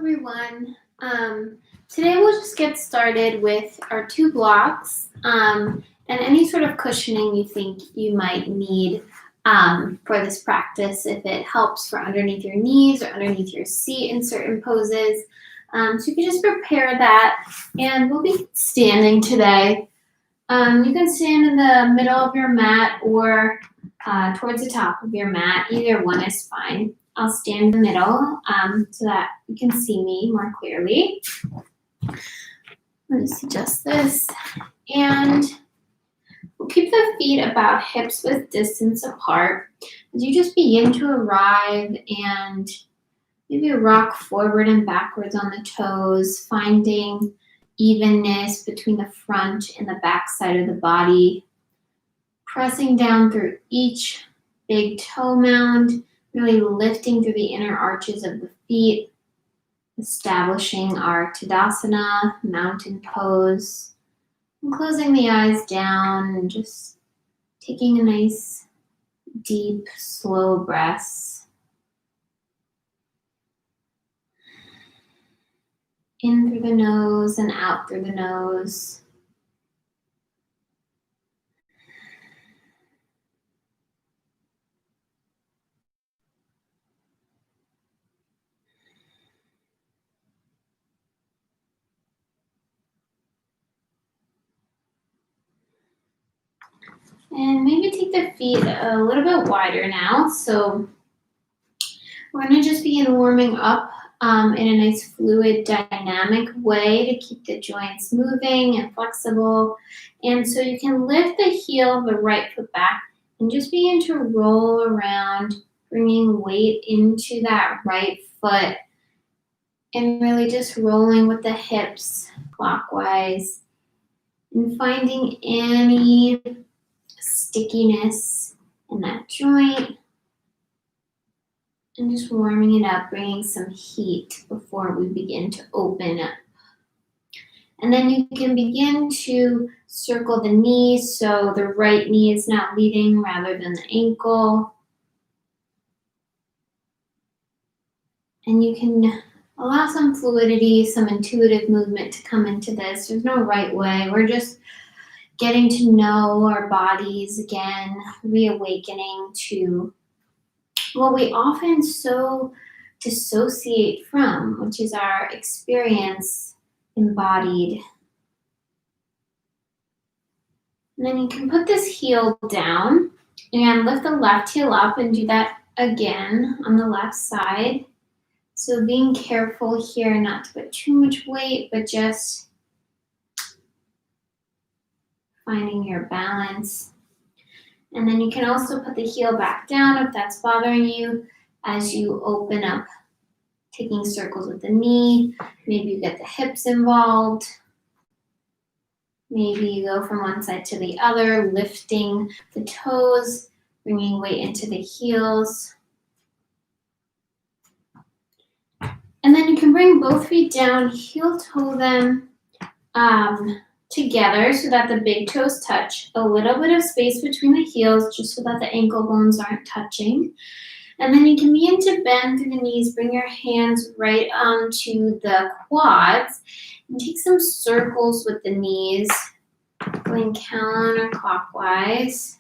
everyone. Today we'll just get started with our 2 blocks and any sort of cushioning you think you might need for this practice, if it helps for underneath your knees or underneath your seat in certain poses. So you can just prepare that, and we'll be standing today. You can stand in the middle of your mat or towards the top of your mat. Either one is fine. I'll stand in the middle so that you can see me more clearly. Let's adjust this. And we'll keep the feet about hips width distance apart as you just begin to arrive and maybe rock forward and backwards on the toes, finding evenness between the front and the back side of the body, pressing down through each big toe mound, really lifting through the inner arches of the feet, establishing our Tadasana, mountain pose, and closing the eyes down and just taking a nice, deep, slow breath. In through the nose and out through the nose. And maybe take the feet a little bit wider now. So we're going to just begin warming up in a nice fluid, dynamic way to keep the joints moving and flexible. And so you can lift the heel of the right foot back and just begin to roll around, bringing weight into that right foot and really just rolling with the hips clockwise and finding any stickiness in that joint and just warming it up, bringing some heat before we begin to open up. And then you can begin to circle the knees so the right knee is not leading rather than the ankle. And you can allow some fluidity, some intuitive movement to come into this. There's no right way. We're just getting to know our bodies again, reawakening to what we often so dissociate from, which is our experience embodied. And then you can put this heel down and lift the left heel up and do that again on the left side. So being careful here not to put too much weight, but just finding your balance. And then you can also put the heel back down if that's bothering you as you open up, taking circles with the knee. Maybe you get the hips involved. Maybe you go from one side to the other, lifting the toes, bringing weight into the heels. And then you can bring both feet down, heel toe them together so that the big toes touch. A little bit of space between the heels just so that the ankle bones aren't touching. And then you can begin to bend through the knees, bring your hands right onto the quads and take some circles with the knees, going counterclockwise.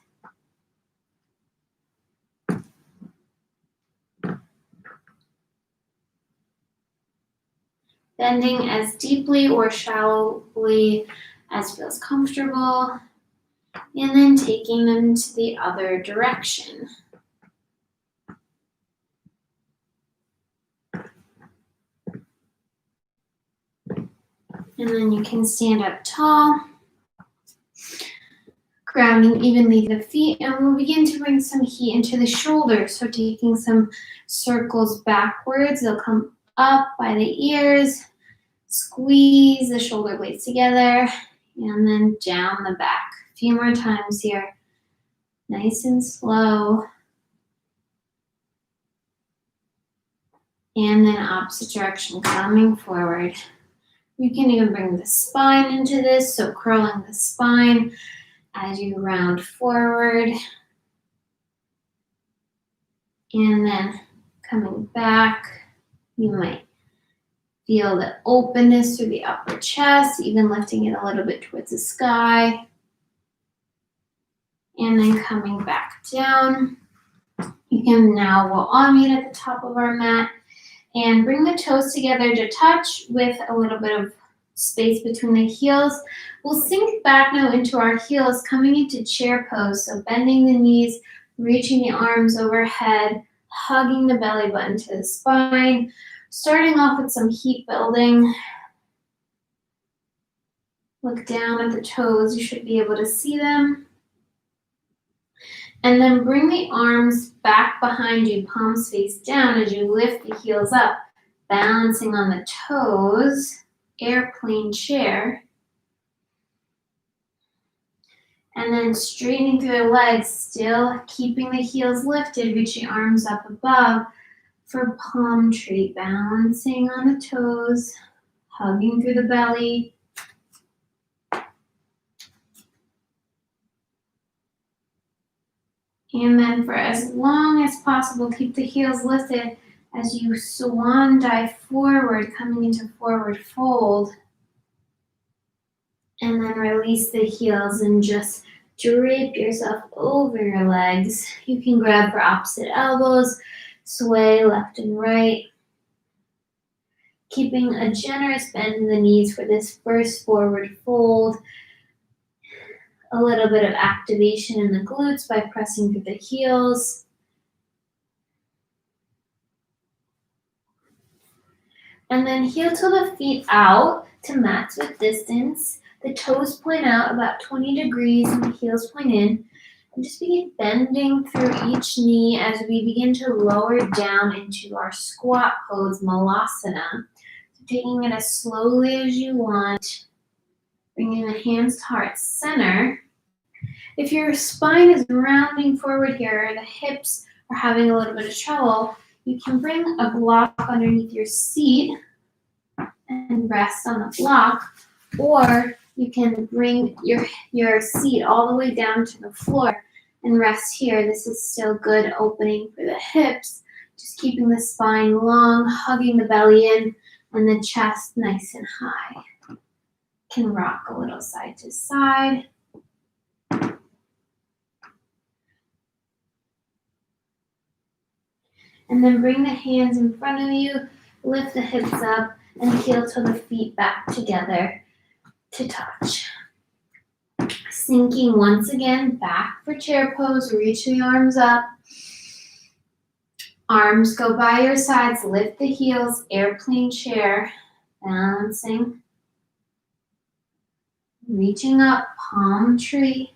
Bending as deeply or shallowly as feels comfortable, and then taking them to the other direction. And then you can stand up tall, grounding evenly the feet, and we'll begin to bring some heat into the shoulders. So taking some circles backwards, they'll come up by the ears, squeeze the shoulder blades together, and then down the back. A few more times here. Nice and slow. And then opposite direction, coming forward. You can even bring the spine into this, so curling the spine as you round forward. And then coming back, you might Feel the openness through the upper chest, even lifting it a little bit towards the sky. And then coming back down. You can now we'll all meet at the top of our mat and bring the toes together to touch with a little bit of space between the heels. We'll sink back now into our heels, coming into chair pose. So bending the knees, reaching the arms overhead, hugging the belly button to the spine. Starting off with some heat building. Look down at the toes. You should be able to see them. And then bring the arms back behind you, palms face down as you lift the heels up, balancing on the toes, airplane chair. And then straightening through the legs, still keeping the heels lifted, reaching arms up above for palm tree, balancing on the toes, hugging through the belly. And then for as long as possible, keep the heels lifted as you swan dive forward, coming into forward fold. And then release the heels and just drape yourself over your legs. You can grab for opposite elbows, sway left and right. Keeping a generous bend in the knees for this first forward fold. A little bit of activation in the glutes by pressing through the heels. And then heel to the feet out to mats with distance. The toes point out about 20 degrees and the heels point in. And just begin bending through each knee as we begin to lower down into our squat pose, Malasana. So taking it as slowly as you want. Bringing the hands to heart center. If your spine is rounding forward here, the hips are having a little bit of trouble, you can bring a block underneath your seat and rest on the block, or you can bring your seat all the way down to the floor and rest here. This is still good opening for the hips, just keeping the spine long, hugging the belly in, and the chest nice and high. Can rock a little side to side. And then bring the hands in front of you, lift the hips up, and heel to the feet back together to touch. Sinking once again back for chair pose, reach the arms up. Arms go by your sides, lift the heels, airplane chair, balancing. Reaching up, palm tree,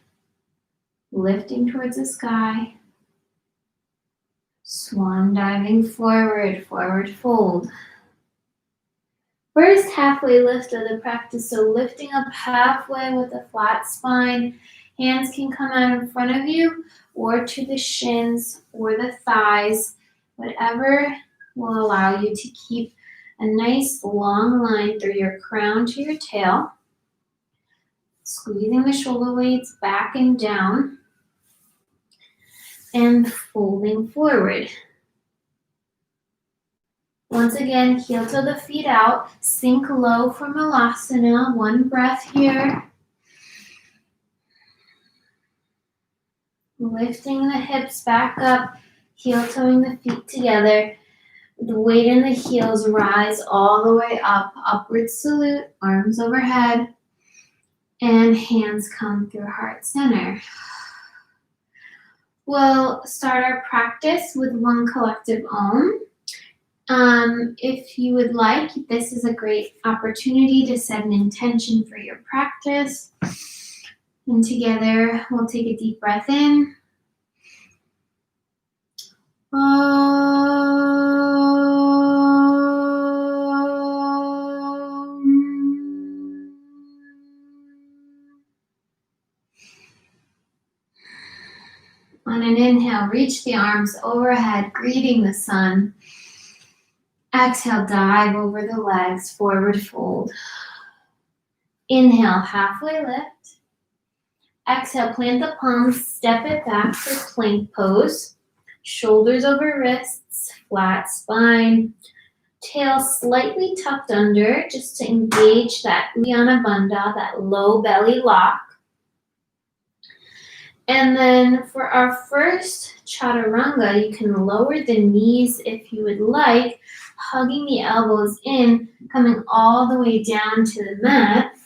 lifting towards the sky. Swan diving forward, forward fold. First halfway lift of the practice, so lifting up halfway with a flat spine. Hands can come out in front of you or to the shins or the thighs, whatever will allow you to keep a nice long line through your crown to your tail. Squeezing the shoulder blades back and down. And folding forward. Once again, heel to the feet out, sink low for Malasana. One breath here. Lifting the hips back up, heel toeing the feet together. The weight in the heels rise all the way up, upward salute, arms overhead, and hands come through heart center. We'll start our practice with one collective Om. If you would like, this is a great opportunity to set an intention for your practice. And together, we'll take a deep breath in. On an inhale, reach the arms overhead, greeting the sun. Exhale, dive over the legs, forward fold. Inhale, halfway lift. Exhale, plant the palms, step it back for plank pose. Shoulders over wrists, flat spine. Tail slightly tucked under just to engage that Uddiyana Bandha, that low belly lock. And then for our first chaturanga, you can lower the knees if you would like, hugging the elbows in, coming all the way down to the mat.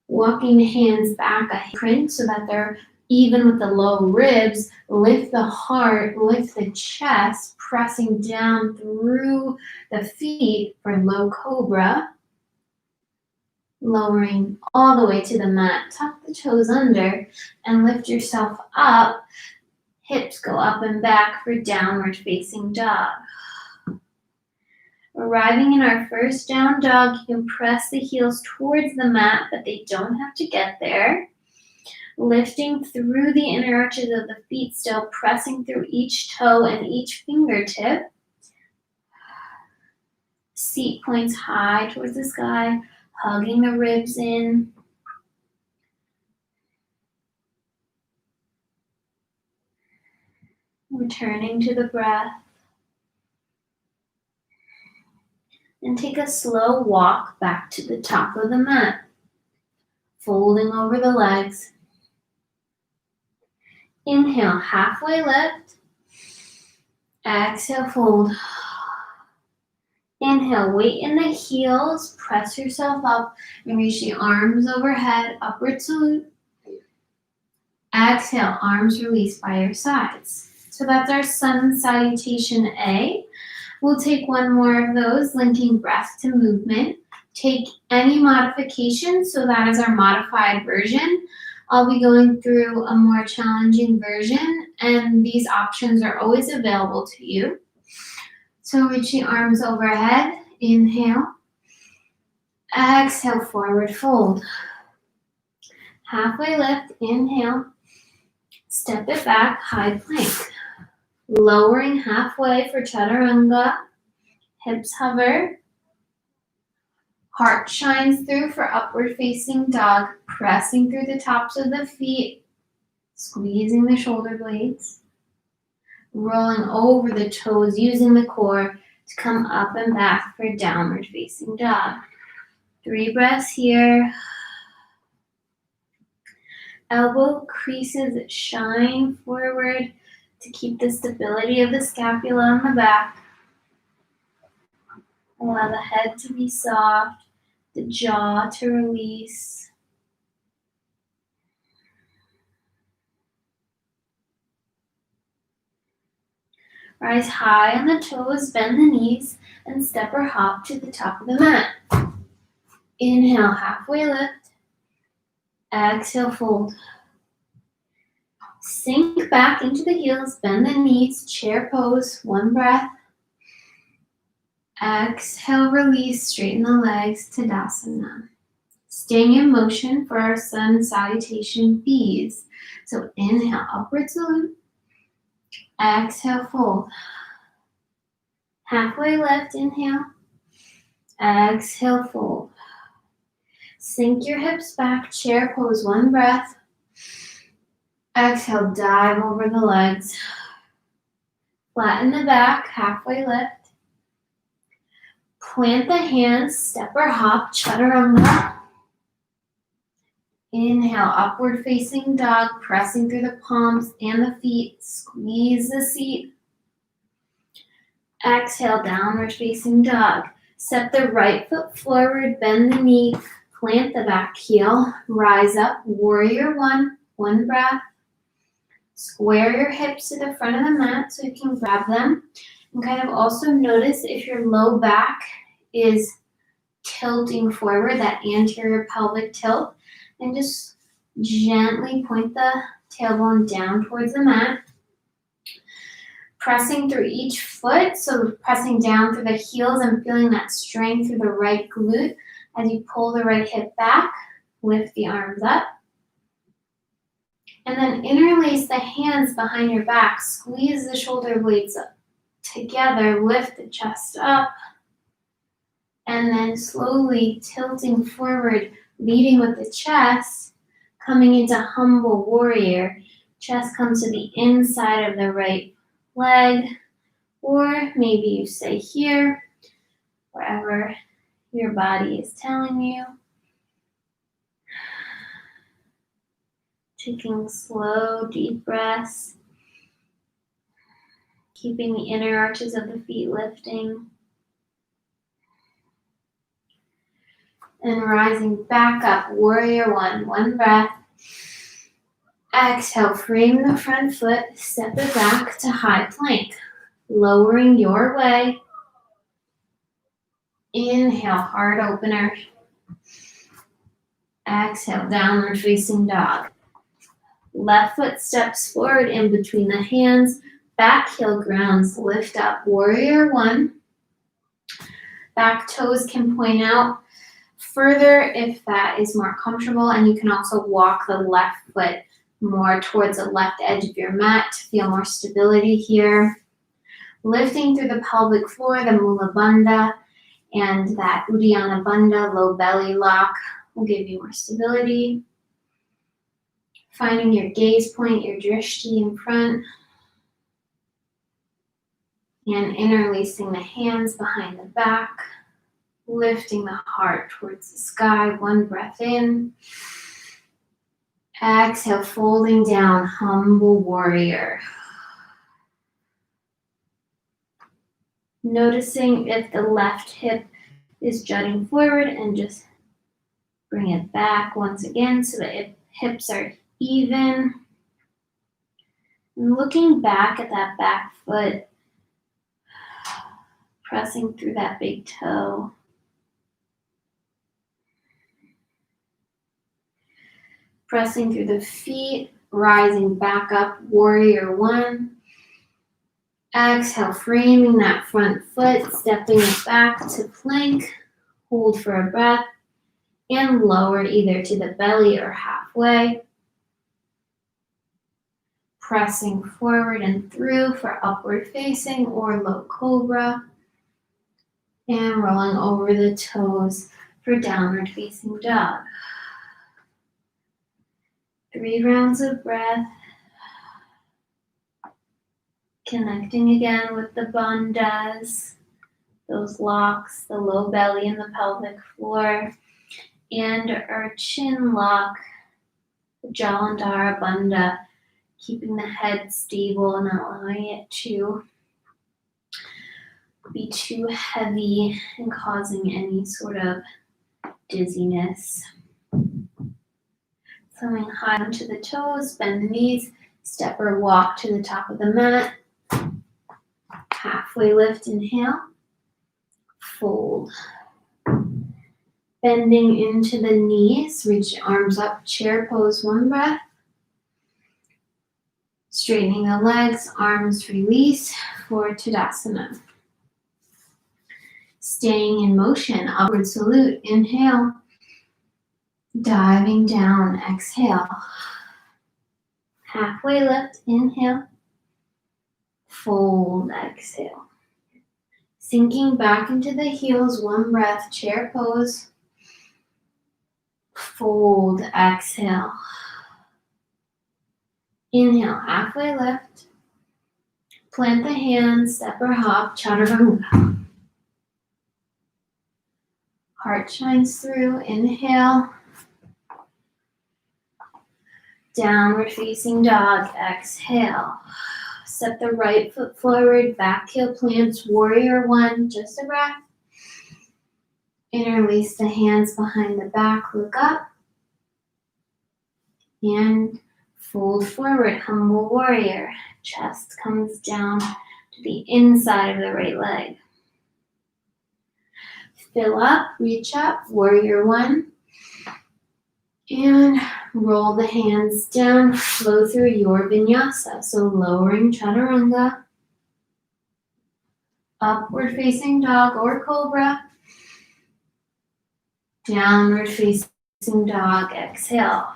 Walking the hands back a print so that they're even with the low ribs. Lift the heart, lift the chest, pressing down through the feet for low cobra. Lowering all the way to the mat. Tuck the toes under and lift yourself up. Hips go up and back for downward facing dog. Arriving in our first down dog, you can press the heels towards the mat, but they don't have to get there. Lifting through the inner arches of the feet, still pressing through each toe and each fingertip. Seat points high towards the sky, hugging the ribs in. Returning to the breath. And take a slow walk back to the top of the mat. Folding over the legs. Inhale, halfway lift. Exhale, fold. Inhale, weight in the heels. Press yourself up and reach the arms overhead, upward salute. Exhale, arms release by your sides. So that's our sun salutation A. We'll take one more of those, linking breath to movement. Take any modification, so that is our modified version. I'll be going through a more challenging version, and these options are always available to you. So reach the arms overhead, inhale. Exhale, forward fold. Halfway lift, inhale. Step it back, high plank. Lowering halfway for chaturanga. Hips hover. Heart shines through for upward facing dog. Pressing through the tops of the feet. Squeezing the shoulder blades. Rolling over the toes, using the core to come up and back for downward facing dog. 3 breaths here. Elbow creases shine forward to keep the stability of the scapula on the back. Allow the head to be soft, the jaw to release. Rise high on the toes, bend the knees, and step or hop to the top of the mat. Inhale, halfway lift. Exhale, fold. Sink back into the heels, bend the knees, chair pose, 1 breath. Exhale, release, straighten the legs, Tadasana. Staying in motion for our sun salutation B's. So inhale, upward salute. Exhale, fold. Halfway lift, inhale. Exhale, fold. Sink your hips back, chair pose, 1 breath. Exhale, dive over the legs. Flatten the back, halfway lift. Plant the hands, step or hop, chaturanga. Inhale, upward facing dog, pressing through the palms and the feet. Squeeze the seat. Exhale, downward facing dog. Step the right foot forward, bend the knee, plant the back heel, rise up, warrior 1, 1 breath. Square your hips to the front of the mat so you can grab them. And kind of also notice if your low back is tilting forward, that anterior pelvic tilt, and just gently point the tailbone down towards the mat. Pressing through each foot, so pressing down through the heels and feeling that strength through the right glute as you pull the right hip back, lift the arms up. And then interlace the hands behind your back, squeeze the shoulder blades up together, lift the chest up, and then slowly tilting forward, leading with the chest, coming into humble warrior. Chest comes to the inside of the right leg, Or maybe you stay here, wherever your body is telling you. Taking slow, deep breaths. Keeping the inner arches of the feet lifting. And rising back up, warrior one. One breath. Exhale, frame the front foot, step it back to high plank. Lowering your way. Inhale, heart opener. Exhale, downward facing dog. Left foot steps forward in between the hands. Back heel grounds, lift up, warrior one. Back toes can point out further if that is more comfortable, and you can also walk the left foot more towards the left edge of your mat to feel more stability here. Lifting through the pelvic floor, the Mula Bandha, and that Uddiyana Bandha, low belly lock, will give you more stability. Finding your gaze point, your drishti in front. And interlacing the hands behind the back. Lifting the heart towards the sky. One breath in. Exhale, folding down, humble warrior. Noticing if the left hip is jutting forward and just bring it back once again so that hips are even. And looking back at that back foot, pressing through that big toe. Pressing through the feet, rising back up, warrior one. Exhale, framing that front foot, stepping it back to plank. Hold for a breath and lower either to the belly or halfway. Pressing forward and through for upward facing or low cobra. And rolling over the toes for downward facing dog. 3 rounds of breath. Connecting again with the bandhas, those locks, the low belly and the pelvic floor, and our chin lock, the Jalandhara Bandha, keeping the head stable and not allowing it to be too heavy and causing any sort of dizziness. Coming high onto the toes, bend the knees, step or walk to the top of the mat. Halfway lift, inhale, fold. Bending into the knees, reach the arms up, chair pose, one breath. Straightening the legs, arms release for Tadasana. Staying in motion, upward salute, inhale. Diving down, exhale. Halfway lift, inhale. Fold, exhale. Sinking back into the heels, one breath, chair pose. Fold, exhale. Inhale, halfway lift. Plant the hands, step or hop, chaturanga. Heart shines through, inhale. Downward facing dog, exhale. Step the right foot forward, back heel plants, warrior one, just a breath. Interlace the hands behind the back, look up. And fold forward, humble warrior. Chest comes down to the inside of the right leg. Fill up, reach up, warrior one. And roll the hands down, flow through your vinyasa. So lowering chaturanga, upward facing dog or cobra, downward facing dog, exhale.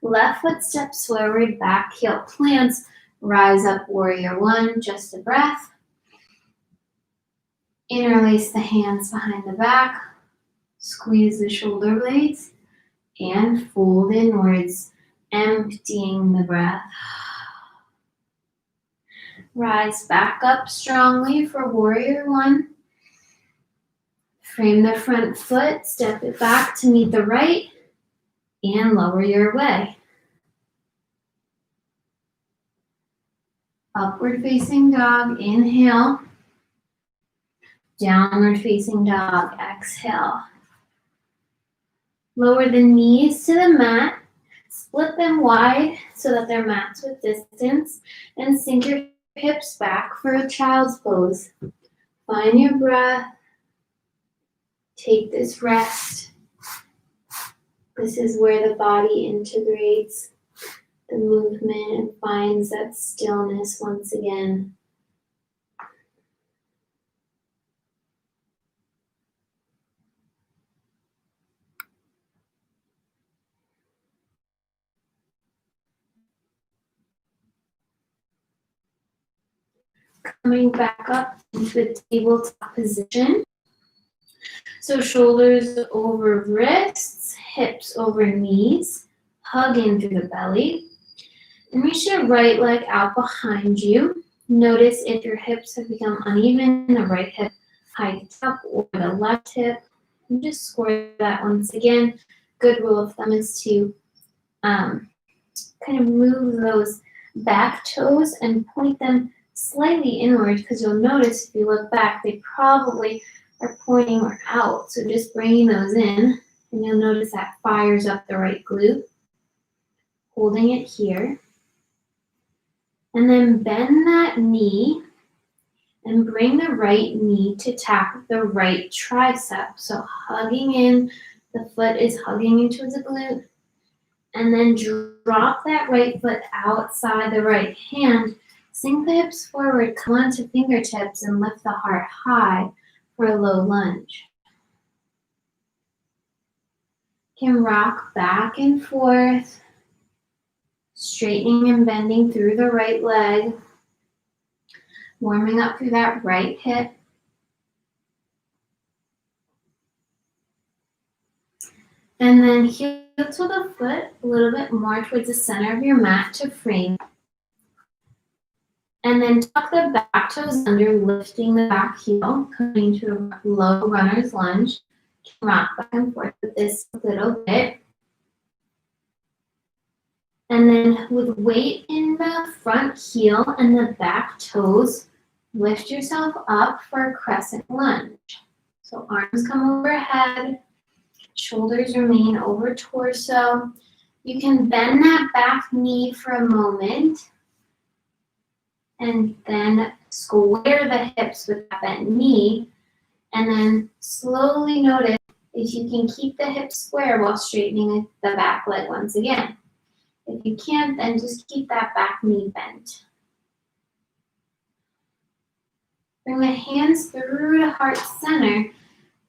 Left foot steps forward, back heel plants, rise up, warrior one, just a breath. Interlace the hands behind the back, squeeze the shoulder blades, and fold inwards, emptying the breath. Rise back up strongly for warrior one. Frame the front foot, step it back to meet the right, and lower your way. Upward facing dog, inhale. Downward facing dog, exhale. Lower the knees to the mat. Split them wide so that they're matched with distance, and sink your hips back for a child's pose. Find your breath. Take this rest. This is where the body integrates the movement and finds that stillness once again. Coming back up into a tabletop position. So shoulders over wrists, hips over knees, hug in through the belly. And reach your right leg out behind you. Notice if your hips have become uneven, the right hip hikes up or the left hip. And just square that once again. Good rule of thumb is to kind of move those back toes and point them slightly inward, because you'll notice if you look back, they probably are pointing or out. So just bringing those in, and you'll notice that fires up the right glute. Holding it here. And then bend that knee and bring the right knee to tap the right tricep. So hugging in, the foot is hugging into the glute. And then drop that right foot outside the right hand. Sink the hips forward, come onto fingertips, and lift the heart high for a low lunge. You can rock back and forth, straightening and bending through the right leg, warming up through that right hip. And then heel to the foot a little bit more towards the center of your mat to frame. And then tuck the back toes under, lifting the back heel, coming to a low runner's lunge. Rock back and forth with this a little bit. And then with weight in the front heel and the back toes, lift yourself up for a crescent lunge. So arms come overhead, shoulders remain over torso. You can bend that back knee for a moment and then square the hips with that bent knee, and then slowly notice if you can keep the hips square while straightening the back leg once again. If you can't, then just keep that back knee bent. Bring the hands through to heart center,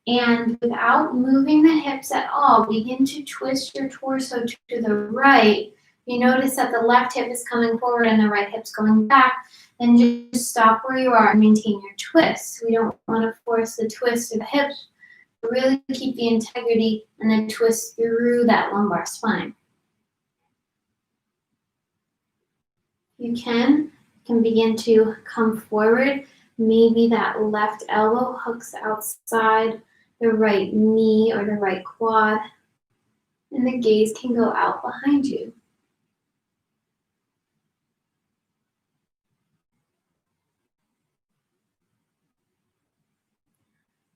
and without moving the hips at all, begin to twist your torso to the right. You notice that the left hip is coming forward and the right hip's going back. Then just stop where you are and maintain your twist. We don't want to force the twist of the hips. Really keep the integrity and then twist through that lumbar spine. You can begin to come forward. Maybe that left elbow hooks outside the right knee or the right quad, and the gaze can go out behind you.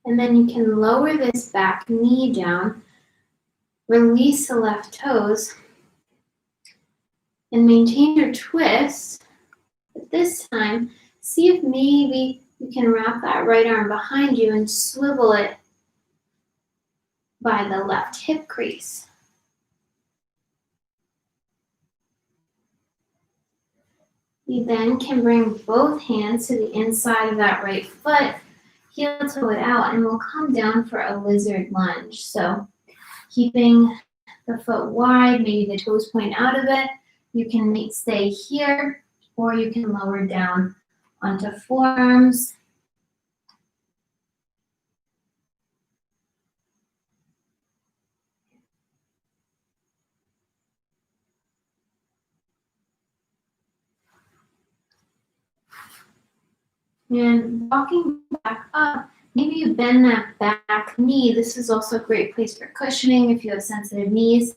And then you can lower this back knee down, release the left toes, and maintain your twist. But this time, see if maybe you can wrap that right arm behind you and swivel it by the left hip crease. You then can bring both hands to the inside of that right foot, heel toe it out, and we'll come down for a lizard lunge. So keeping the foot wide, maybe the toes point out of it. You can stay here, or you can lower down onto forearms. And walking back up, maybe you bend that back knee. This is also a great place for cushioning if you have sensitive knees.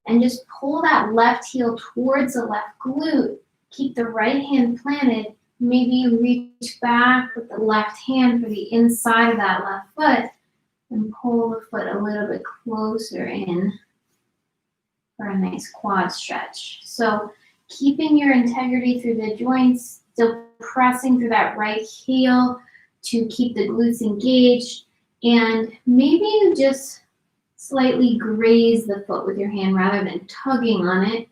And just pull that left heel towards the left glute. Keep the right hand planted. Maybe you reach back with the left hand for the inside of that left foot and pull the foot a little bit closer in for a nice quad stretch. So keeping your integrity through the joints, still pressing through that right heel to keep the glutes engaged. And maybe you just slightly graze the foot with your hand rather than tugging on it.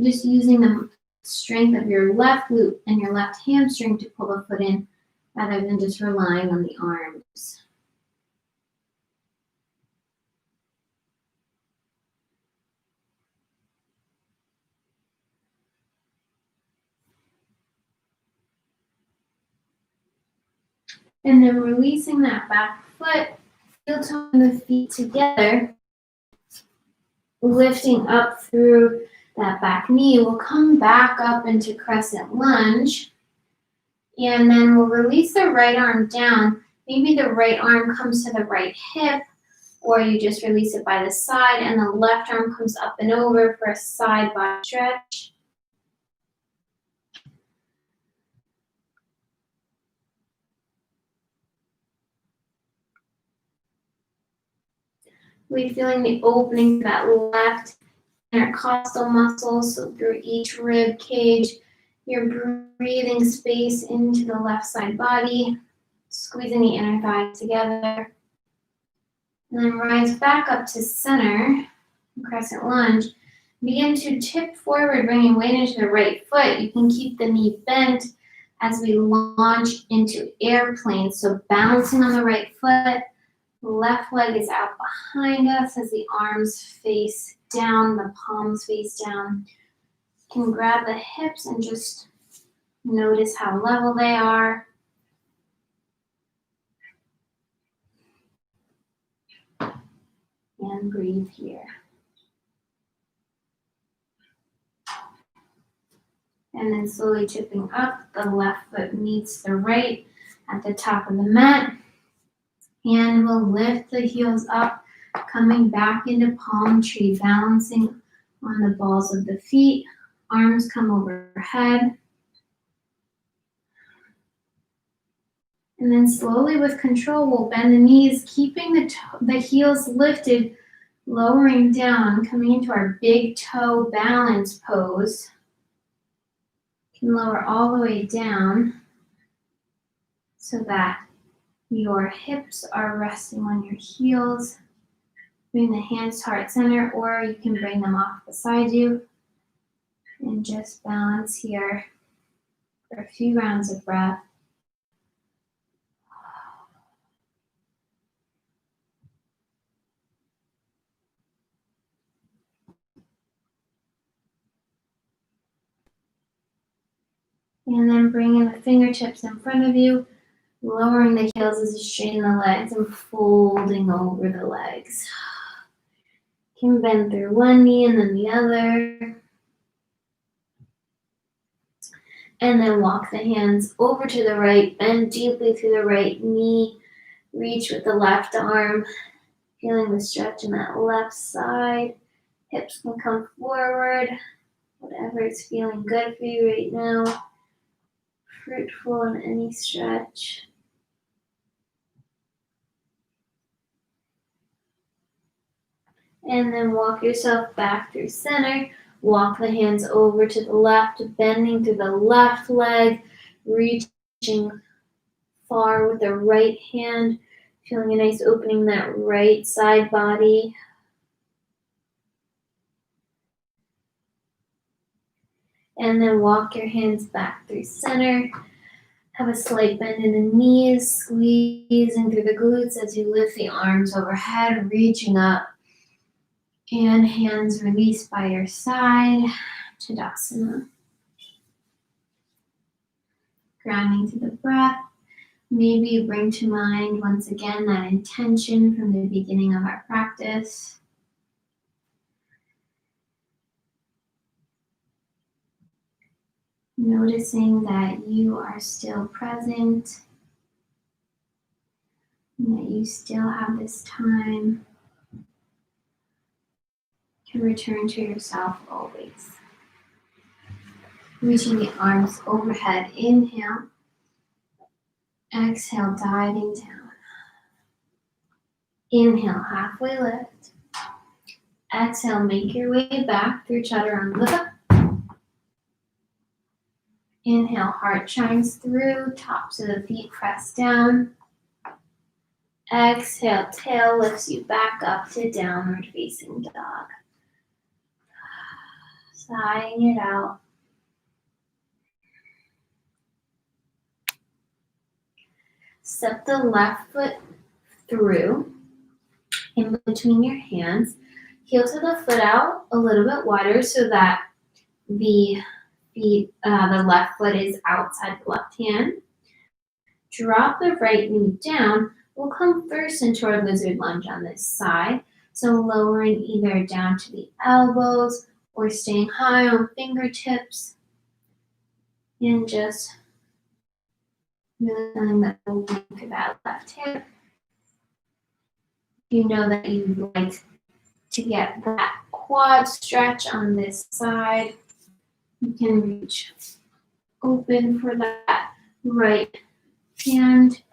Just using the strength of your left glute and your left hamstring to pull the foot in rather than just relying on the arms. And then releasing that back foot, heel toeing the feet together, lifting up through that back knee. We'll come back up into crescent lunge. And then we'll release the right arm down. Maybe the right arm comes to the right hip, or you just release it by the side, and the left arm comes up and over for a side body stretch. We're feeling the opening of that left intercostal muscle, so through each rib cage, you're breathing space into the left side body, squeezing the inner thighs together. And then rise back up to center, crescent lunge. Begin to tip forward, bringing weight into the right foot. You can keep the knee bent as we launch into airplane. So balancing on the right foot, left leg is out behind us as the arms face down, the palms face down. You can grab the hips and just notice how level they are. And breathe here. And then slowly tipping up, the left foot meets the right at the top of the mat. And we'll lift the heels up, coming back into palm tree, balancing on the balls of the feet. Arms come overhead. And then slowly with control, we'll bend the knees, keeping the heels lifted, lowering down, coming into our big toe balance pose. You can lower all the way down so that your hips are resting on your heels. Bring the hands to heart center, or you can bring them off beside you. And just balance here for a few rounds of breath. And then bringing the fingertips in front of you, lowering the heels as you straighten the legs and folding over the legs. You can bend through one knee and then the other. And then walk the hands over to the right, bend deeply through the right knee, reach with the left arm, feeling the stretch in that left side. Hips can come forward, whatever is feeling good for you right now. Fruitful in any stretch. And then walk yourself back through center. Walk the hands over to the left, bending through the left leg, reaching far with the right hand, feeling a nice opening in that right side body. And then walk your hands back through center. Have a slight bend in the knees, squeezing through the glutes as you lift the arms overhead, reaching up. And hands released by your side, Tadasana. Grounding to the breath. Maybe you bring to mind once again that intention from the beginning of our practice. Noticing that you are still present and that you still have this time to return to yourself always. Reaching the arms overhead, inhale. Exhale, diving down. Inhale, halfway lift. Exhale, make your way back through chaturanga. Inhale, heart shines through, tops of the feet press down. Exhale, tail lifts you back up to downward facing dog. Sighing it out. Step the left foot through, in between your hands. Heel to the foot out a little bit wider so that the left foot is outside the left hand. Drop the right knee down. We'll come first into our lizard lunge on this side. So lowering either down to the elbows or staying high on fingertips. And just really feeling the length of that left hip. If you know that you'd like to get that quad stretch on this side, you can reach open for that right hand.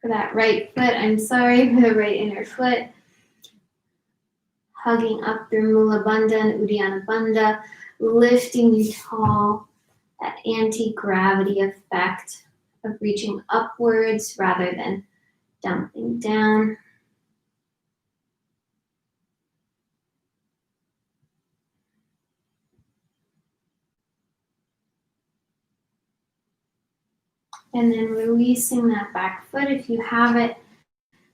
For that right foot, for the right inner foot. Hugging up through Mula Bandha and Uddiyana Bandha, lifting you tall, that anti-gravity effect of reaching upwards rather than dumping down. And then releasing that back foot if you have it,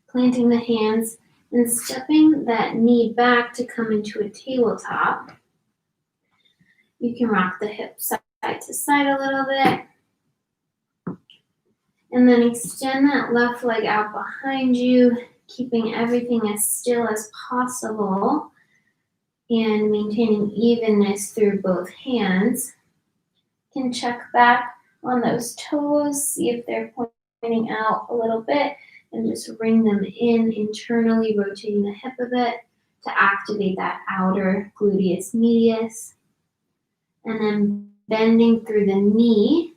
planting the hands and stepping that knee back to come into a tabletop. You can rock the hips side to side a little bit. And then extend that left leg out behind you, keeping everything as still as possible and maintaining evenness through both hands. You can check back on those toes, see if they're pointing out a little bit, and just ring them in internally, rotating the hip a bit to activate that outer gluteus medius. And then bending through the knee,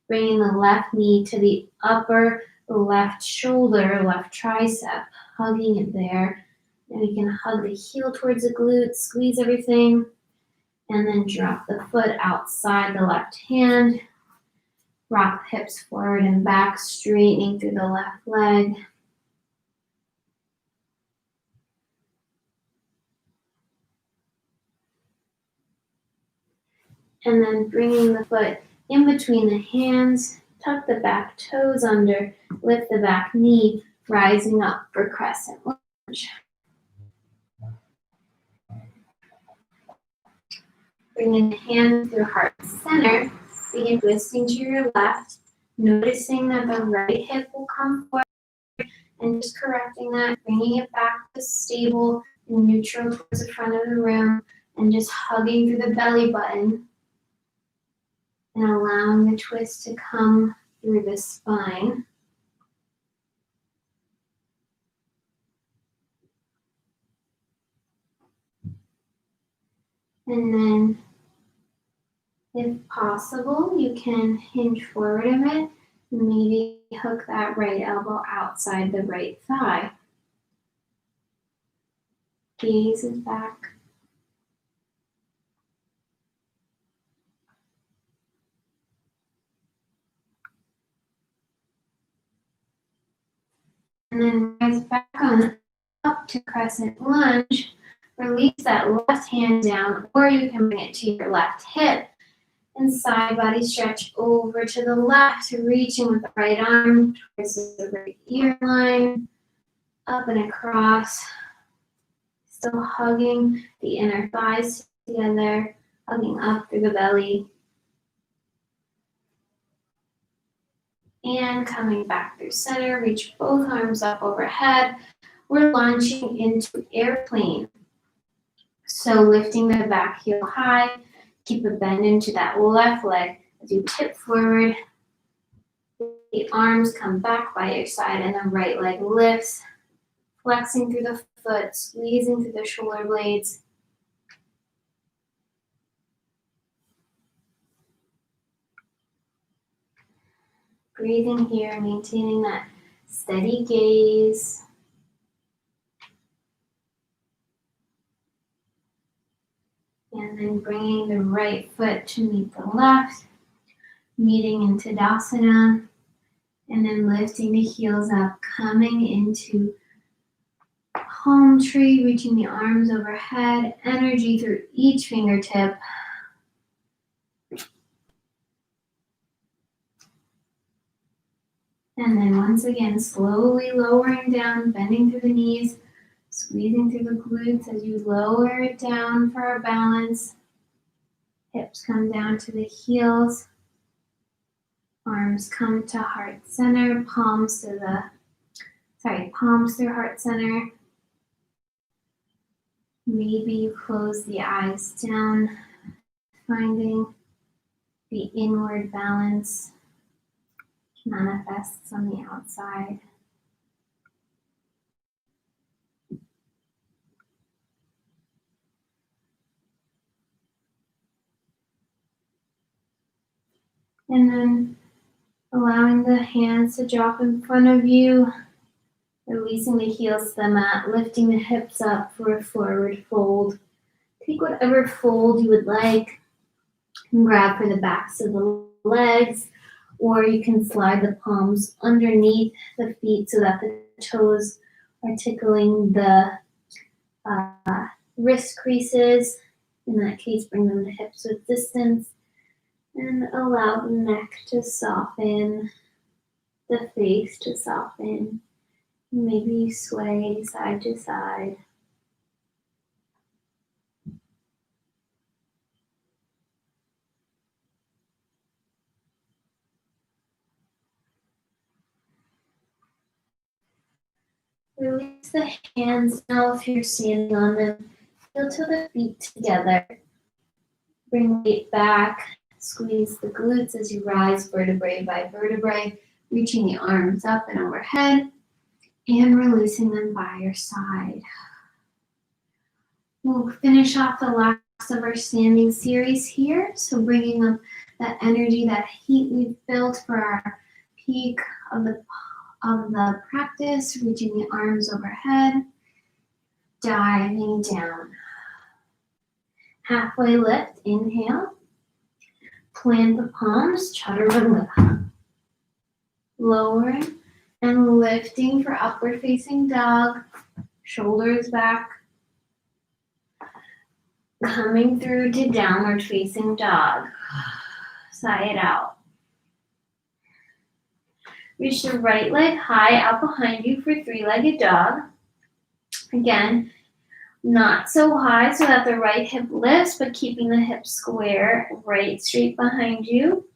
bringing the left knee to the upper left shoulder, left tricep, hugging it there. And we can hug the heel towards the glute, squeeze everything, and then drop the foot outside the left hand. Rock the hips forward and back, straightening through the left leg. And then bringing the foot in between the hands, tuck the back toes under, lift the back knee, rising up for crescent lunge. Bringing the hands through heart center, begin twisting to your left, noticing that the right hip will come forward, and just correcting that, bringing it back to stable and neutral towards the front of the room, and just hugging through the belly button, and allowing the twist to come through the spine. And then, if possible, you can hinge forward a bit and maybe hook that right elbow outside the right thigh. Gaze is back. And then rise back on up to crescent lunge. Release that left hand down, or you can bring it to your left hip. And side body stretch over to the left, reaching with the right arm towards the right ear line, up and across. Still hugging the inner thighs together, hugging up through the belly. And coming back through center, reach both arms up overhead. We're launching into airplane. So lifting the back heel high, Keep a bend into that left leg as you tip forward. The arms come back by your side and the right leg lifts, flexing through the foot, squeezing through the shoulder blades. Breathing here, maintaining that steady gaze. And then bringing the right foot to meet the left, meeting in Tadasana, and then lifting the heels up, coming into palm tree, reaching the arms overhead, energy through each fingertip. And then once again, slowly lowering down, bending through the knees, squeezing through the glutes as you lower it down for our balance. Hips come down to the heels. Arms come to heart center, palms through heart center. Maybe you close the eyes down, finding the inward balance manifests on the outside. And then allowing the hands to drop in front of you, releasing the heels to the mat, lifting the hips up for a forward fold. Take whatever fold you would like and grab for the backs of the legs, or you can slide the palms underneath the feet so that the toes are tickling the wrist creases. In that case, bring them to hips with distance and allow the neck to soften, the face to soften. Maybe sway side to side. Release the hands now if you're standing on them. Feel to the feet together. Bring weight back. Squeeze the glutes as you rise vertebrae by vertebrae, reaching the arms up and overhead and releasing them by your side. We'll finish off the last of our standing series here. So bringing up that energy, that heat we've built for our peak of the practice, reaching the arms overhead, diving down. Halfway lift, inhale. Plant the palms, chaturanga. Lowering and lifting for upward facing dog, shoulders back. Coming through to downward facing dog. Sigh it out. Reach the right leg high out behind you for three-legged dog. Again, not so high so that the right hip lifts, but keeping the hip square, right straight behind you.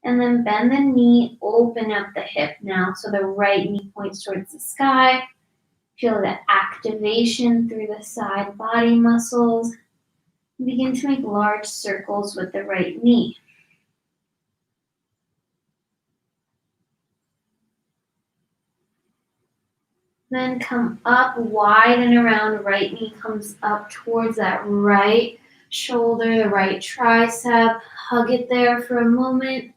And then bend the knee, open up the hip now so the right knee points towards the sky. Feel the activation through the side body muscles. Begin to make large circles with the right knee. Then come up wide and around. Right knee comes up towards that right shoulder, the right tricep. Hug it there for a moment.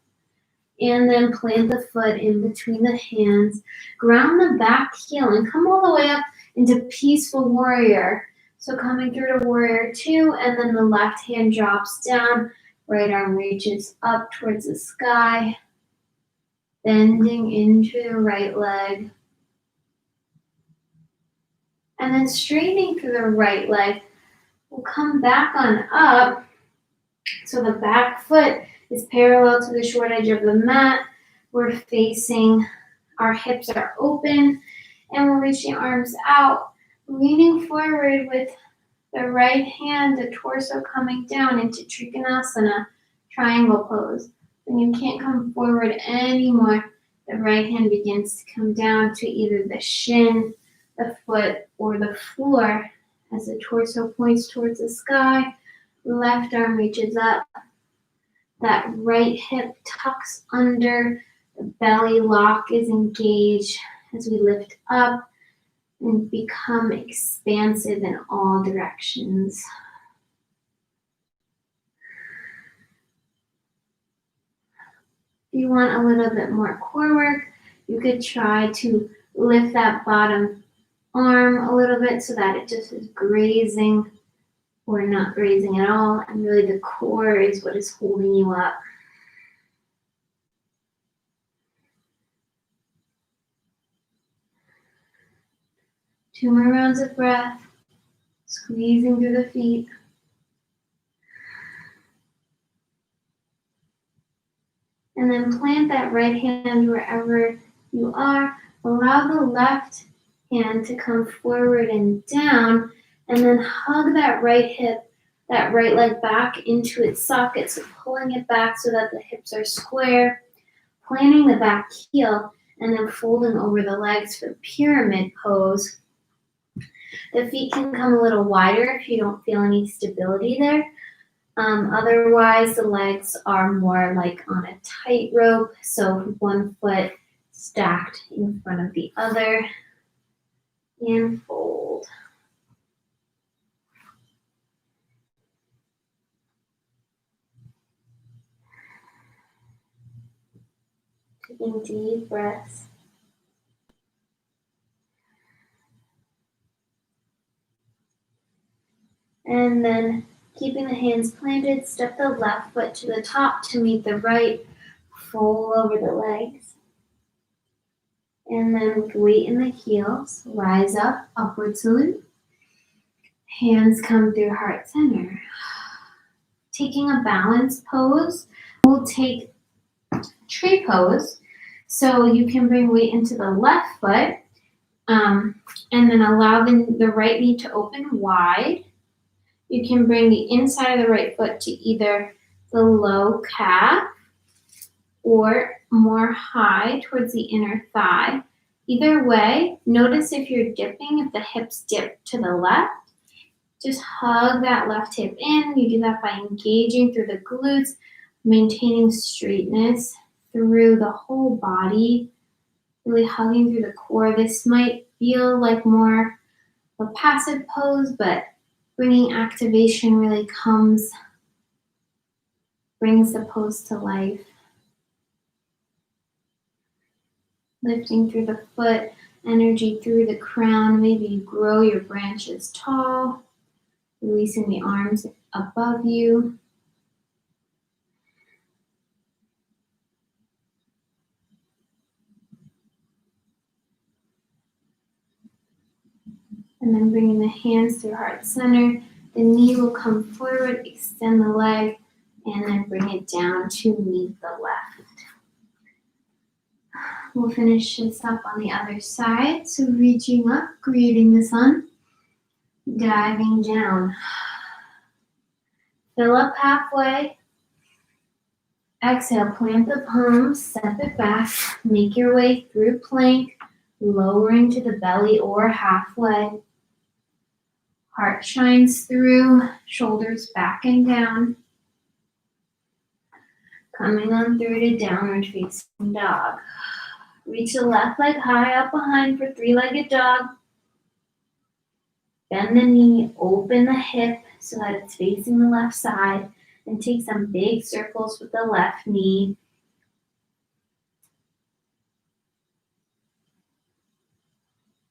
And then plant the foot in between the hands. Ground the back heel and come all the way up into peaceful warrior. So coming through to warrior 2, and then the left hand drops down. Right arm reaches up towards the sky. Bending into the right leg. And then straightening through the right leg. We'll come back on up. So the back foot is parallel to the short edge of the mat. We're facing, our hips are open, and we'll reach the arms out, leaning forward with the right hand, the torso coming down into Trikonasana, triangle pose. When you can't come forward anymore, the right hand begins to come down to either the shin, the foot, or the floor as the torso points towards the sky. Left arm reaches up. That right hip tucks under. The belly lock is engaged as we lift up and become expansive in all directions. If you want a little bit more core work, you could try to lift that bottom arm a little bit so that it just is grazing or not grazing at all. And really the core is what is holding you up. Two more rounds of breath, squeezing through the feet. And then plant that right hand wherever you are. Allow the left hand to come forward and down, and then hug that right hip, that right leg back into its socket. So pulling it back so that the hips are square, planting the back heel, and then folding over the legs for pyramid pose. The feet can come a little wider if you don't feel any stability there. Otherwise, the legs are more like on a tightrope, so one foot stacked in front of the other, and fold. Taking deep breaths. And then keeping the hands planted, step the left foot to the top to meet the right, fold over the legs. And then with weight in the heels, rise up, upward salute. Hands come through heart center. Taking a balance pose, we'll take tree pose. So you can bring weight into the left foot and then allow the right knee to open wide. You can bring the inside of the right foot to either the low calf or more high towards the inner thigh. Either way, notice if you're dipping, if the hips dip to the left, just hug that left hip in. You do that by engaging through the glutes, maintaining straightness through the whole body, really hugging through the core. This might feel like more of a passive pose, but bringing activation really brings the pose to life. Lifting through the foot, energy through the crown. Maybe you grow your branches tall, releasing the arms above you. And then bringing the hands through heart center. The knee will come forward, extend the leg, and then bring it down to meet the left. We'll finish this up on the other side. So reaching up, creating the sun, diving down. Fill up halfway. Exhale, plant the palms, step it back, make your way through plank, lowering to the belly or halfway. Heart shines through, shoulders back and down. Coming on through to downward facing dog. Reach the left leg high up behind for three-legged dog. Bend the knee, open the hip so that it's facing the left side, and take some big circles with the left knee.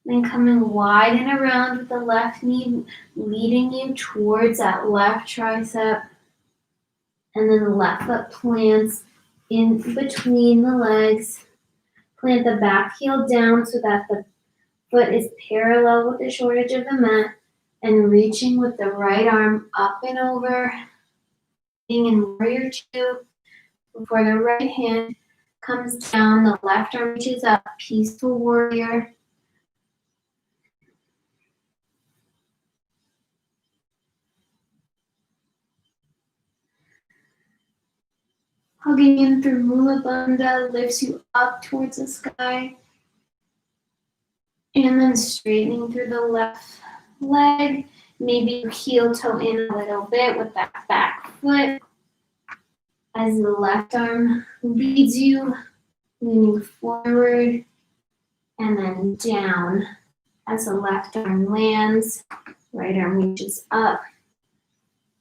Then coming wide and around with the left knee, leading you towards that left tricep. And then the left foot plants in between the legs. Plant the back heel down so that the foot is parallel with the short edge of the mat. And reaching with the right arm up and over. In warrior two. Before the right hand comes down, the left arm reaches up, peaceful warrior. Hugging in through Mula Bandha lifts you up towards the sky. And then straightening through the left leg Maybe heel toe in a little bit with that back foot as the left arm leads you, leaning forward and then down as the left arm lands, right arm reaches up.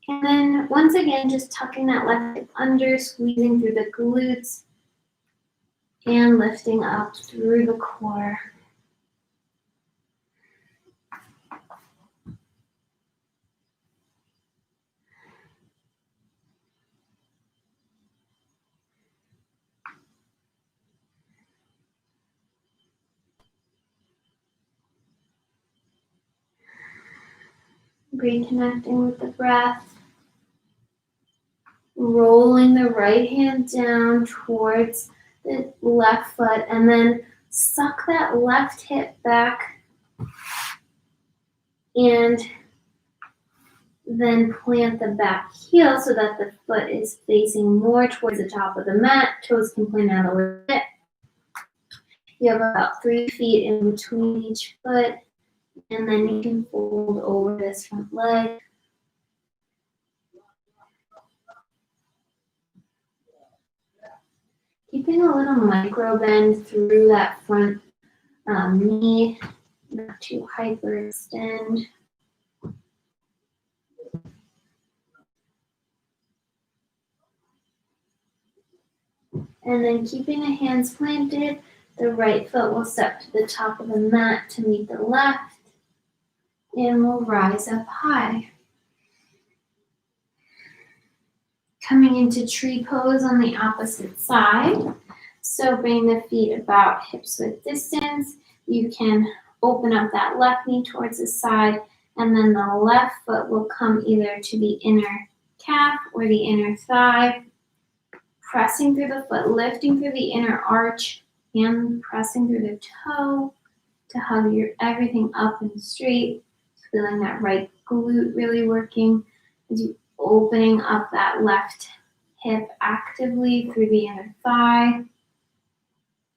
And then once again, just tucking that left hip under, squeezing through the glutes and lifting up through the core. Reconnecting with the breath. Rolling the right hand down towards the left foot and then suck that left hip back and then plant the back heel so that the foot is facing more towards the top of the mat. Toes can point out a little bit. You have about 3 feet in between each foot, and then you can fold over this front leg. Keeping a little micro bend through that front knee, not to hyperextend. And then keeping the hands planted, the right foot will step to the top of the mat to meet the left, and we'll rise up high. Coming into tree pose on the opposite side. So bring the feet about hips width distance. You can open up that left knee towards the side, and then the left foot will come either to the inner calf or the inner thigh. Pressing through the foot, lifting through the inner arch, and pressing through the toe to hug everything up and straight. Feeling that right glute really working as you opening up that left hip actively through the inner thigh.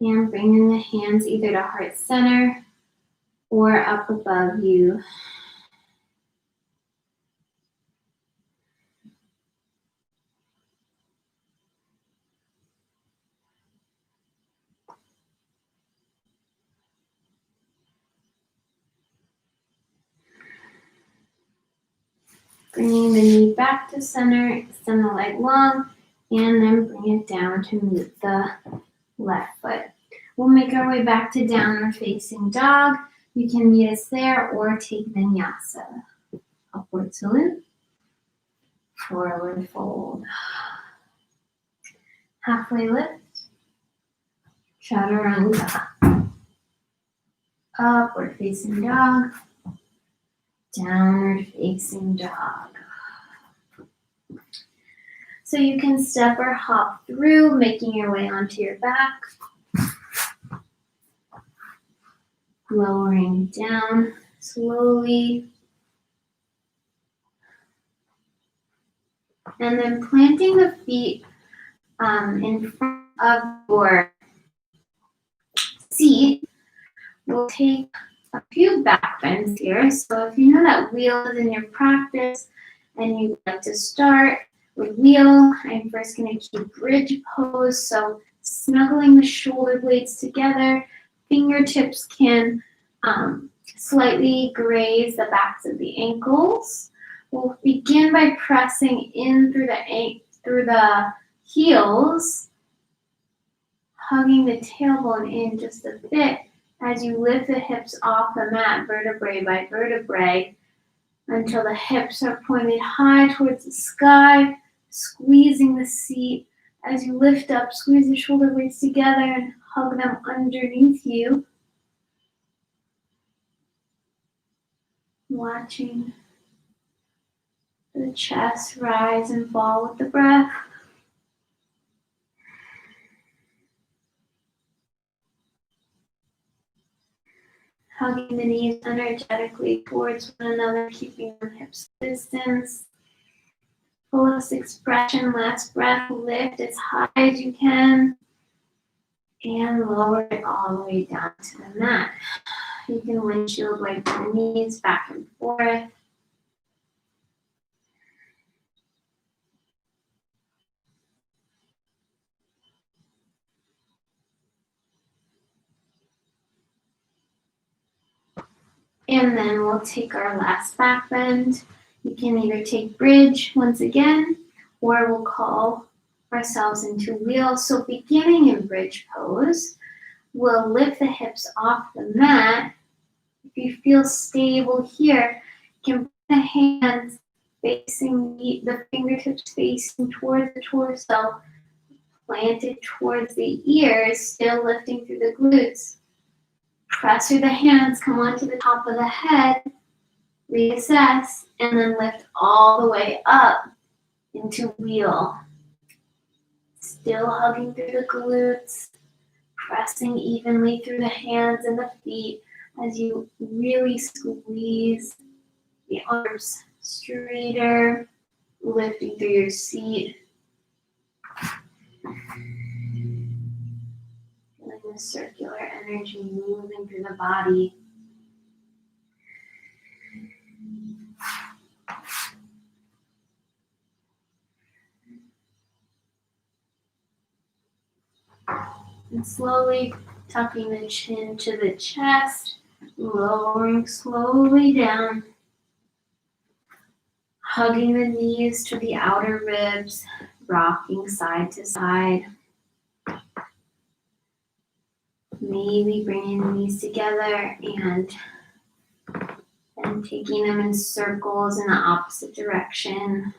And bringing the hands either to heart center or up above you. Bringing the knee back to center, extend the leg long, and then bring it down to meet the left foot. We'll make our way back to downward facing dog. You can meet us there or take vinyasa. Upward salute, forward fold. Halfway lift, chaturanga. Upward facing dog, downward facing dog. So you can step or hop through, making your way onto your back. Lowering down slowly. And then planting the feet in front of your seat. We'll take a few back bends here. So if you know that wheel is in your practice and you'd like to start with wheel, I'm first going to keep bridge pose. So snuggling the shoulder blades together. Fingertips can slightly graze the backs of the ankles. We'll begin by pressing in through the heels, hugging the tailbone in just a bit as you lift the hips off the mat, vertebrae by vertebrae, until the hips are pointed high towards the sky, squeezing the seat. As you lift up, squeeze the shoulder blades together and hug them underneath you. Watching the chest rise and fall with the breath. Hugging the knees energetically towards one another, keeping the hips distance. Fullest expression, last breath, lift as high as you can. And lower it all the way down to the mat. You can windshield wipe the knees back and forth. And then we'll take our last back bend. You can either take bridge once again, or we'll call ourselves into wheel. So beginning in bridge pose, we'll lift the hips off the mat. If you feel stable here, you can put the hands facing the fingertips facing towards the torso, planted towards the ears, still lifting through the glutes. Press through the hands, come onto the top of the head, reassess, and then lift all the way up into wheel. Still hugging through the glutes, pressing evenly through the hands and the feet as you really squeeze the arms straighter, lifting through your seat. Feeling the circular energy moving through the body. And slowly tucking the chin to the chest, lowering slowly down, hugging the knees to the outer ribs, rocking side to side. Maybe bringing the knees together and then taking them in circles in the opposite direction.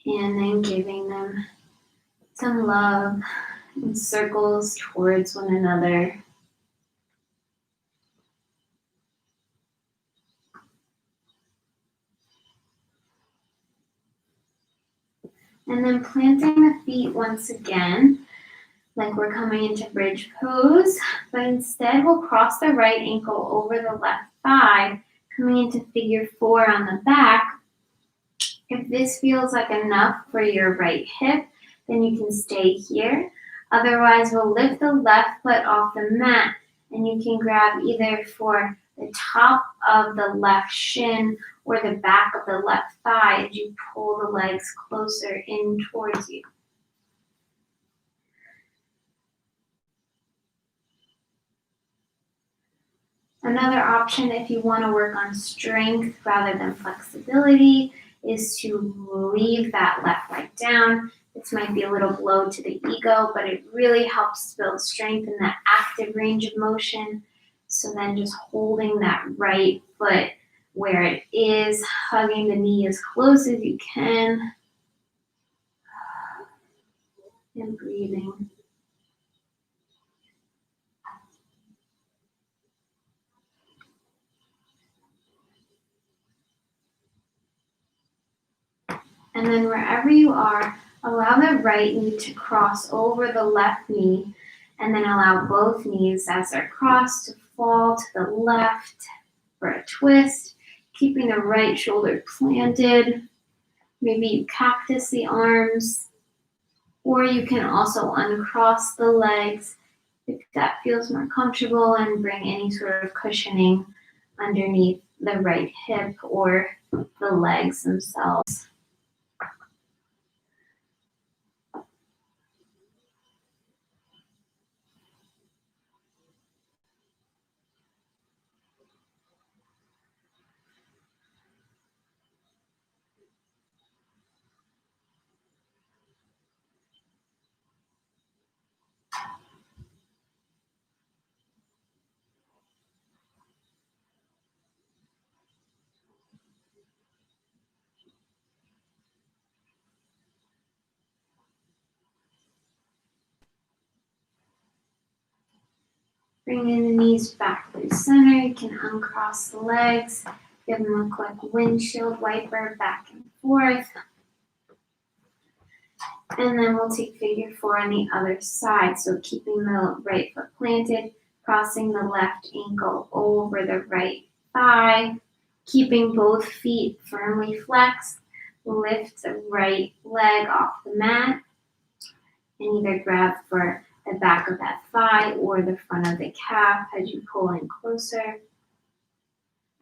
And then giving them some love in circles towards one another. And then planting the feet once again, like we're coming into bridge pose, but instead we'll cross the right ankle over the left thigh, coming into figure 4 on the back. If this feels like enough for your right hip, then you can stay here. Otherwise, we'll lift the left foot off the mat, and you can grab either for the top of the left shin or the back of the left thigh as you pull the legs closer in towards you. Another option, if you want to work on strength rather than flexibility, is to leave that left leg down. This might be a little blow to the ego, but it really helps build strength in that active range of motion. So then just holding that right foot where it is, hugging the knee as close as you can, and breathing. And then wherever you are, allow the right knee to cross over the left knee, and then allow both knees as they're crossed to fall to the left for a twist, keeping the right shoulder planted. Maybe you cactus the arms, or you can also uncross the legs if that feels more comfortable, and bring any sort of cushioning underneath the right hip or the legs themselves. Bringing the knees back through center. You can uncross the legs, give them a quick windshield wiper back and forth. And then we'll take figure 4 on the other side. So keeping the right foot planted, crossing the left ankle over the right thigh, keeping both feet firmly flexed. Lift the right leg off the mat and either grab for the back of that thigh or the front of the calf as you pull in closer.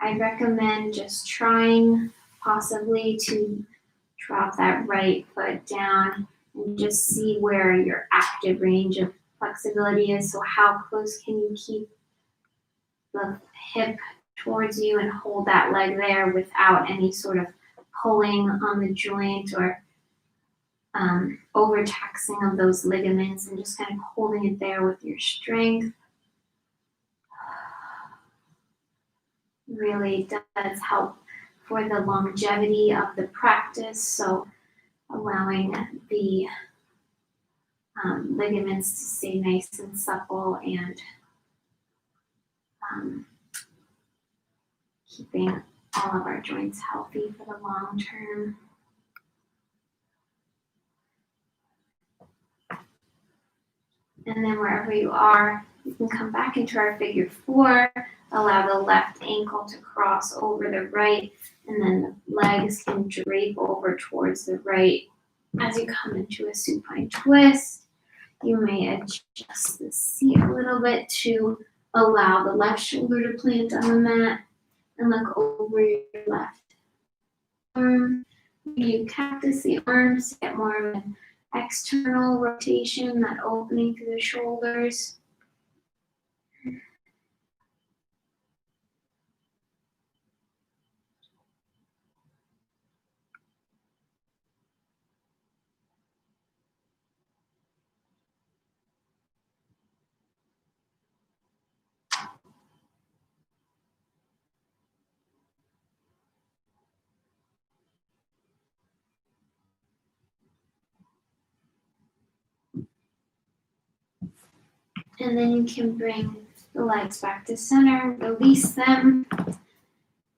I recommend just trying possibly to drop that right foot down and just see where your active range of flexibility is. So how close can you keep the hip towards you and hold that leg there without any sort of pulling on the joint or overtaxing of those ligaments, and just kind of holding it there with your strength. Really does help for the longevity of the practice. So allowing the ligaments to stay nice and supple, and keeping all of our joints healthy for the long term. And then wherever you are, you can come back into our figure four. Allow the left ankle to cross over the right, and then the legs can drape over towards the right. As you come into a supine twist, you may adjust the seat a little bit to allow the left shoulder to plant on the mat, and look over your left arm. You cactus the arms to get more of an external rotation, that opening through the shoulders. And then you can bring the legs back to center, release them,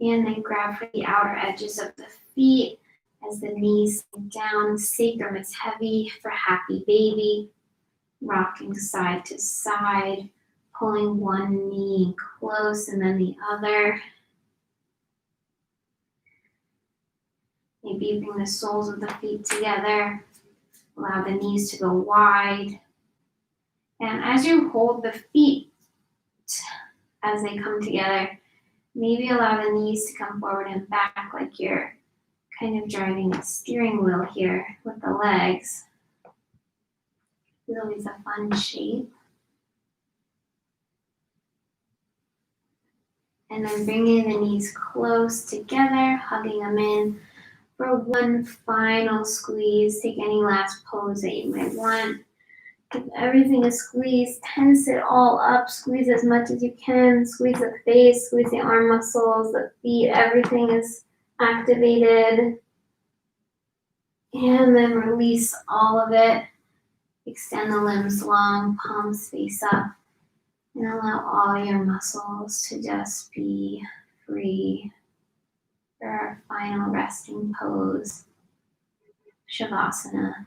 and then grab for the outer edges of the feet as the knees sink down. Sacrum is heavy for happy baby. Rocking side to side, pulling one knee close and then the other. Maybe bring the soles of the feet together. Allow the knees to go wide. And as you hold the feet as they come together, maybe allow the knees to come forward and back like you're kind of driving a steering wheel here with the legs. Really is a fun shape. And then bringing the knees close together, hugging them in for one final squeeze. Take any last pose that you might want. Give everything a squeeze, tense it all up, squeeze as much as you can, squeeze the face, squeeze the arm muscles, the feet, everything is activated. And then release all of it. Extend the limbs long, palms face up, and allow all your muscles to just be free for our final resting pose, Shavasana.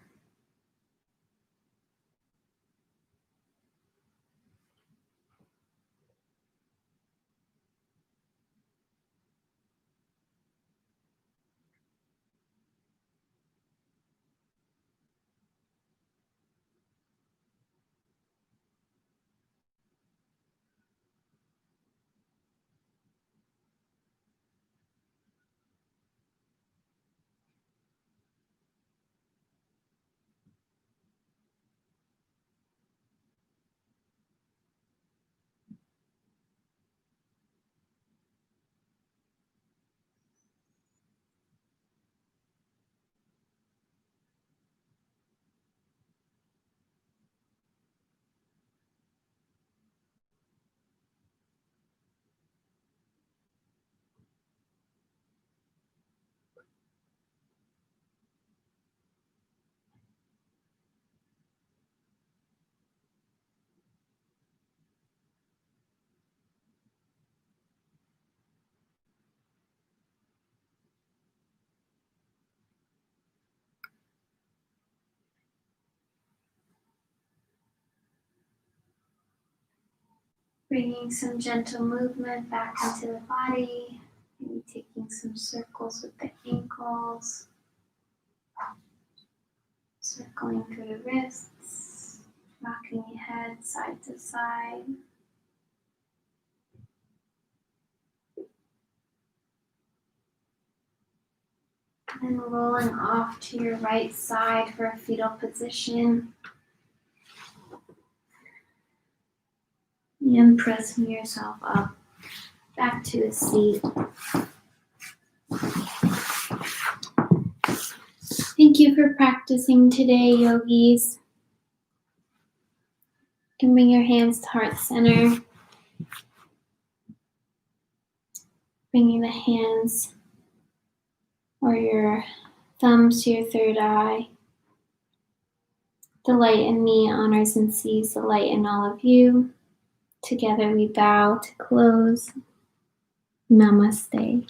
Bringing some gentle movement back into the body, maybe taking some circles with the ankles, circling through the wrists, rocking your head side to side. And rolling off to your right side for a fetal position. And pressing yourself up back to a seat. Thank you for practicing today, yogis. You can bring your hands to heart center. Bringing the hands or your thumbs to your third eye. The light in me honors and sees the light in all of you. Together we bow to close. Namaste.